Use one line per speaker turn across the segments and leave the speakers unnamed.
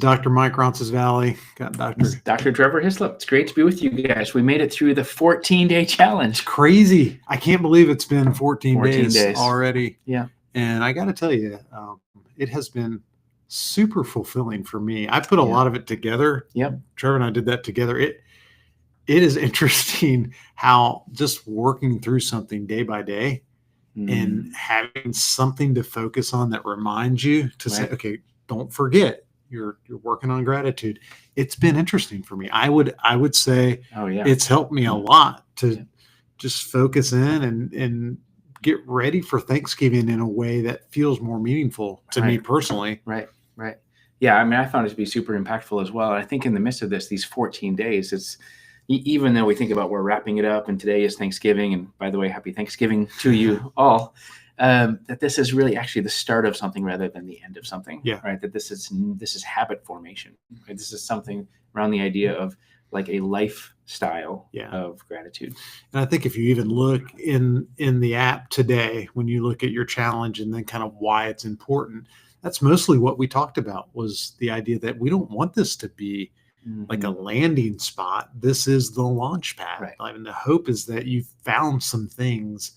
Dr. Mike Roncesvalles. Got
Dr. Trevor Hislop. It's great to be with you guys. We made it through the 14-day challenge.
Crazy. I can't believe it's been 14 days already.
Yeah.
And I got to tell you, it has been super fulfilling for me. I put a lot of it together.
Yep.
Trevor and I did that together. It is interesting how just working through something day by day and having something to focus on that reminds you to say, okay, don't forget you're working on gratitude. It's been interesting for me. I would say it's helped me a lot to just focus in and get ready for Thanksgiving in a way that feels more meaningful to me personally.
Right. Yeah. I mean, I found it to be super impactful as well. And I think in the midst of this, these 14 days, it's, even though we think about we're wrapping it up and today is Thanksgiving, and by the way, happy Thanksgiving to you all, that this is really actually the start of something rather than the end of something. Right. That this is habit formation. Right? This is something around the idea of like a lifestyle of gratitude.
And I think if you even look in the app today, when you look at your challenge and then kind of why it's important, that's mostly what we talked about, was the idea that we don't want this to be like a landing spot. This is the launch pad.
Right.
I mean, the hope is that you found some things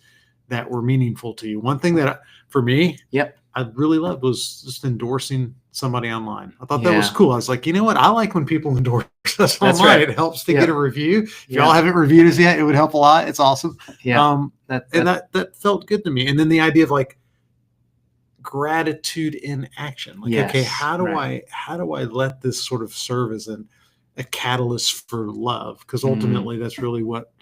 that were meaningful to you. One thing that for me, I really loved was just endorsing somebody online. I thought that was cool. I was like, you know what? I like when people endorse us online. Right. It helps to get a review. If y'all haven't reviewed us yet, it would help a lot. It's awesome. That felt good to me. And then the idea of like gratitude in action. Like, okay, how do I let this sort of serve as a catalyst for love? Because ultimately that's really what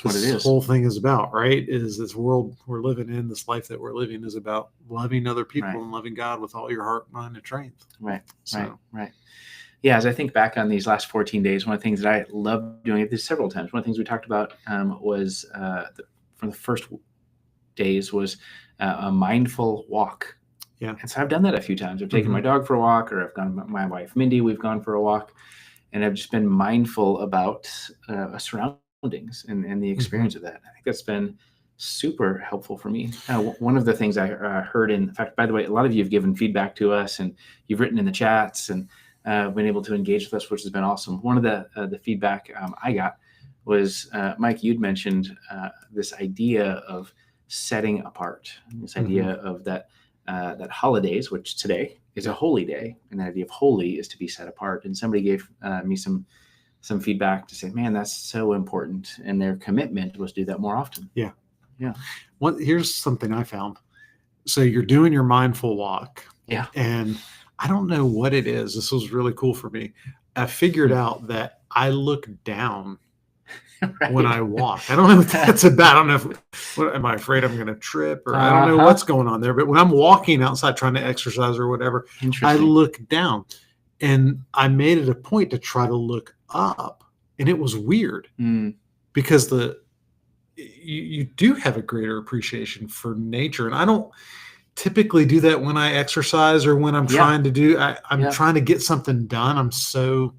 it is.
This whole thing is about, right? Is this world we're living in, this life that we're living is about loving other people and loving God with all your heart, mind, and strength.
Right. Yeah, as I think back on these last 14 days, one of the things that I love doing, there's several times, one of the things we talked about was from the first days was a mindful walk.
Yeah.
And so I've done that a few times. I've taken my dog for a walk, or I've gone with my wife, Mindy, we've gone for a walk, and I've just been mindful about surroundings and the experience of that. I think that's been super helpful for me. One of the things I heard, in fact, by the way, a lot of you have given feedback to us and you've written in the chats and been able to engage with us, which has been awesome. One of the feedback I got was, Mike, you'd mentioned this idea of setting apart, this idea of that holidays, which today is a holy day, and the idea of holy is to be set apart. And somebody gave me some feedback to say, man, that's so important. And their commitment was to do that more often.
Yeah. Here's something I found. So you're doing your mindful walk.
Yeah.
And I don't know what it is. This was really cool for me. I figured out that I look down when I walk. I don't know what that's about. I don't know am I afraid I'm going to trip, or I don't know what's going on there. But when I'm walking outside trying to exercise or whatever, I look down. And I made it a point to try to look up. And it was weird because you do have a greater appreciation for nature. And I don't typically do that when I exercise or when I'm trying to do, I'm trying to get something done. I'm so,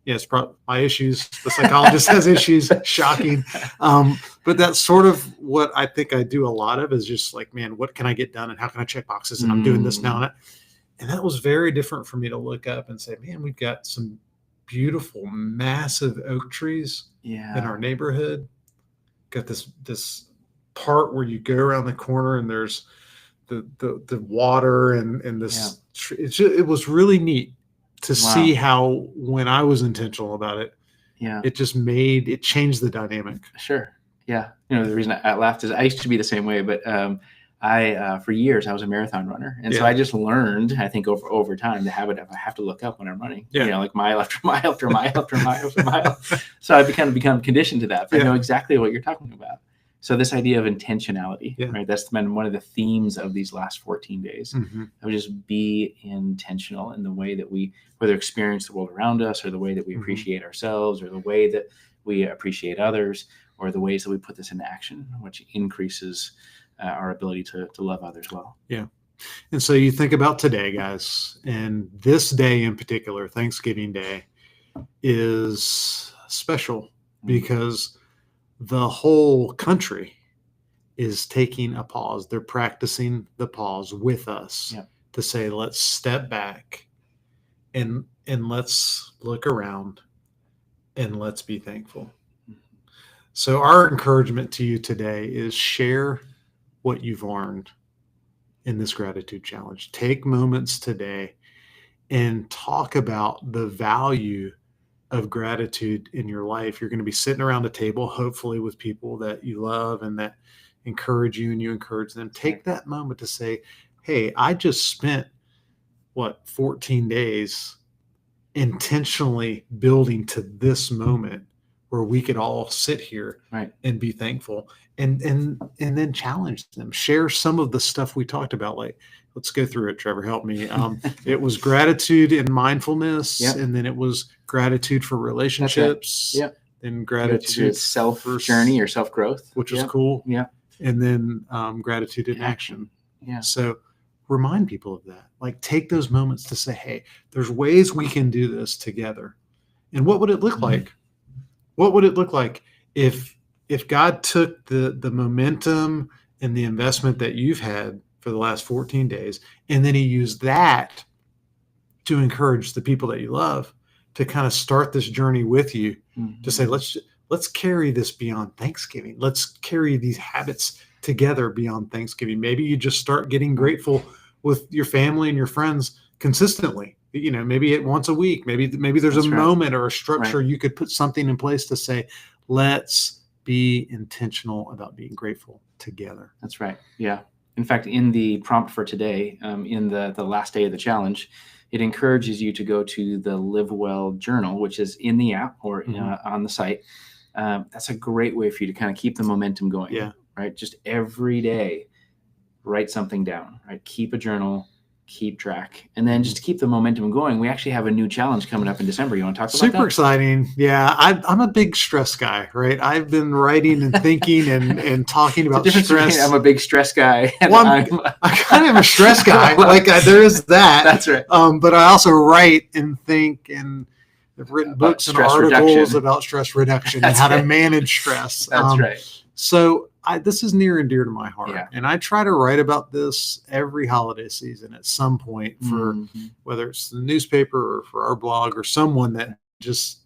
it's probably my issues. The psychologist has issues, shocking. But that's sort of what I think I do a lot of, is just like, man, what can I get done and how can I check boxes? And I'm doing this now. And that was very different for me to look up and say, man, we've got some beautiful, massive oak trees in our neighborhood. Got this part where you go around the corner and there's the water and this tree. It was really neat to see how, when I was intentional about it, it changed the dynamic.
Sure. Yeah. The reason I laughed is I used to be the same way, but for years I was a marathon runner. And so I just learned, I think over time, the habit of I have to look up when I'm running, like mile after mile after mile after mile after mile. So I've become condied to that. I know exactly what you're talking about. So this idea of intentionality, right? That's been one of the themes of these last 14 days. Of just be intentional in the way that we, whether experience the world around us, or the way that we appreciate ourselves, or the way that we appreciate others, or the ways that we put this into action, which increases our ability to love others well.
Yeah. And so you think about today, guys, and this day in particular, Thanksgiving Day, is special because the whole country is taking a pause. They're practicing the pause with us to say, let's step back and let's look around and let's be thankful. So our encouragement to you today is share what you've learned in this gratitude challenge. Take moments today and talk about the value of gratitude in your life. You're going to be sitting around a table, hopefully with people that you love and that encourage you and you encourage them. Take that moment to say, hey, I just spent 14 days intentionally building to this moment where we could all sit here and be thankful and then challenge them. Share some of the stuff we talked about. Like, let's go through it. Trevor, help me. It was gratitude and mindfulness, and then it was gratitude for relationships. And gratitude
self journey or self growth,
which was cool. And then gratitude in action. So remind people of that. Like, take those moments to say, hey, there's ways we can do this together. And what would it look like? What would it look like if God took the momentum and the investment that you've had for the last 14 days, and then he used that to encourage the people that you love to kind of start this journey with you, to say, let's carry this beyond Thanksgiving. Let's carry these habits together beyond Thanksgiving. Maybe you just start getting grateful with your family and your friends consistently. Maybe once a week, maybe there's a moment or a structure. You could put something in place to say, let's be intentional about being grateful together.
That's right. Yeah. In fact, in the prompt for today, in the last day of the challenge, it encourages you to go to the Live Well journal, which is in the app or on the site. That's a great way for you to kind of keep the momentum going.
Yeah.
Right. Just every day, write something down. Right. Keep a journal. Keep track, and then just to keep the momentum going, we actually have a new challenge coming up in December. You want to talk about that?
Super exciting. Yeah, I'm a big stress guy, right? I've been writing and thinking and talking about stress.
I'm a big stress guy.
Well, I kind of am a stress guy. There is that.
That's right.
But I also write and think, and I've written books and articles about stress reduction and how to manage stress.
That's right.
So this is near and dear to my heart. And I try to write about this every holiday season at some point, for whether it's the newspaper or for our blog or someone that just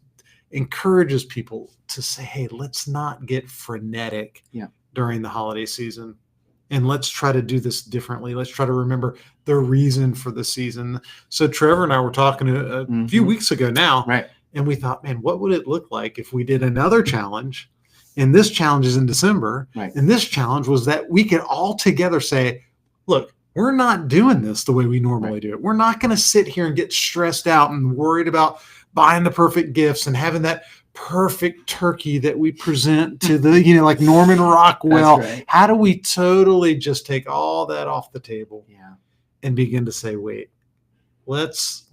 encourages people to say, hey, let's not get frenetic during the holiday season. And let's try to do this differently. Let's try to remember the reason for the season. So Trevor and I were talking a few weeks ago now, and we thought, man, what would it look like if we did another challenge? And this challenge is in December. And this challenge was that we could all together say, look, we're not doing this the way we normally do it. We're not going to sit here and get stressed out and worried about buying the perfect gifts and having that perfect turkey that we present to the, like Norman Rockwell. How do we totally just take all that off the table and begin to say, wait, let's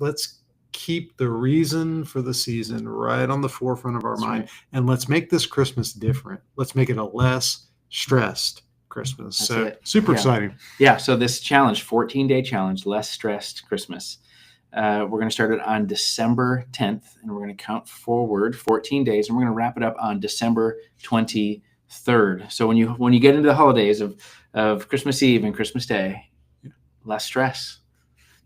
keep the reason for the season right on the forefront of our mind. And let's make this Christmas different. Let's make it a less stressed Christmas. Super exciting.
Yeah. So this challenge, 14-day challenge, less stressed Christmas. We're going to start it on December 10th, and we're going to count forward 14 days, and we're going to wrap it up on December 23rd. So when you get into the holidays of Christmas Eve and Christmas Day, less stress.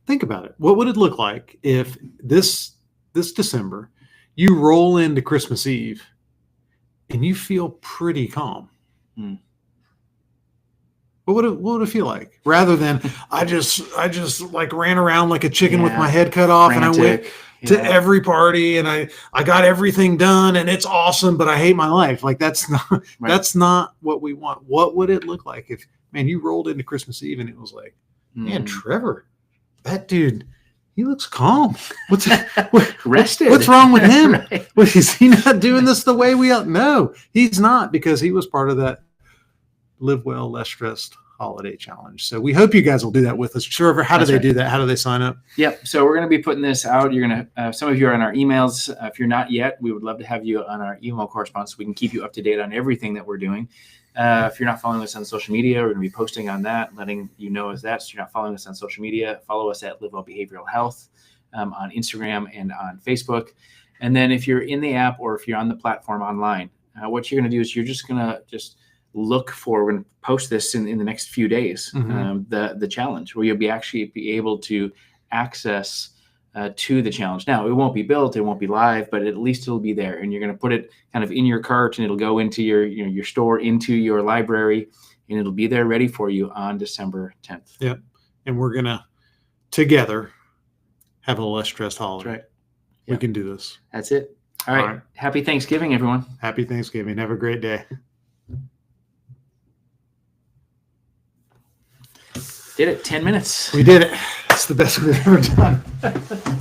Think about it. What would it look like if this December you roll into Christmas Eve and you feel pretty calm? What would it feel like? Rather than I just like ran around like a chicken with my head cut off, frantic, and I went to every party and I got everything done and it's awesome, but I hate my life. Like that's not what we want. What would it look like if, man, you rolled into Christmas Eve and it was like, man, Trevor, that dude, he looks calm.
Rested?
What's wrong with him? Is he not doing this the way we are? No, he's not, because he was part of that Live Well, Less Stressed holiday challenge. So we hope you guys will do that with us. Trevor, how do they do that? How do they sign up?
Yep. So we're going to be putting this out. You're going to, some of you are on our emails. If you're not yet, we would love to have you on our email correspondence so we can keep you up to date on everything that we're doing. If you're not following us on social media, we're going to be posting on that, letting you know as that. So if you're not following us on social media, follow us at Live Well Behavioral Health on Instagram and on Facebook. And then if you're in the app or if you're on the platform online, what you're going to do is you're just going to look for, we're going to post this in the next few days, the challenge, where you'll be able to access to the challenge. Now, it won't be built, it won't be live, but at least it'll be there. And you're going to put it kind of in your cart, and it'll go into your store, into your library, and it'll be there ready for you on December 10th.
Yep. And we're going to together have a less stressed holiday.
That's right.
We
Yep.
can do this.
That's it. All right.
All right.
Happy Thanksgiving, everyone.
Happy Thanksgiving. Have a great day.
Did it. 10 minutes.
We did it. It's the best we've ever done.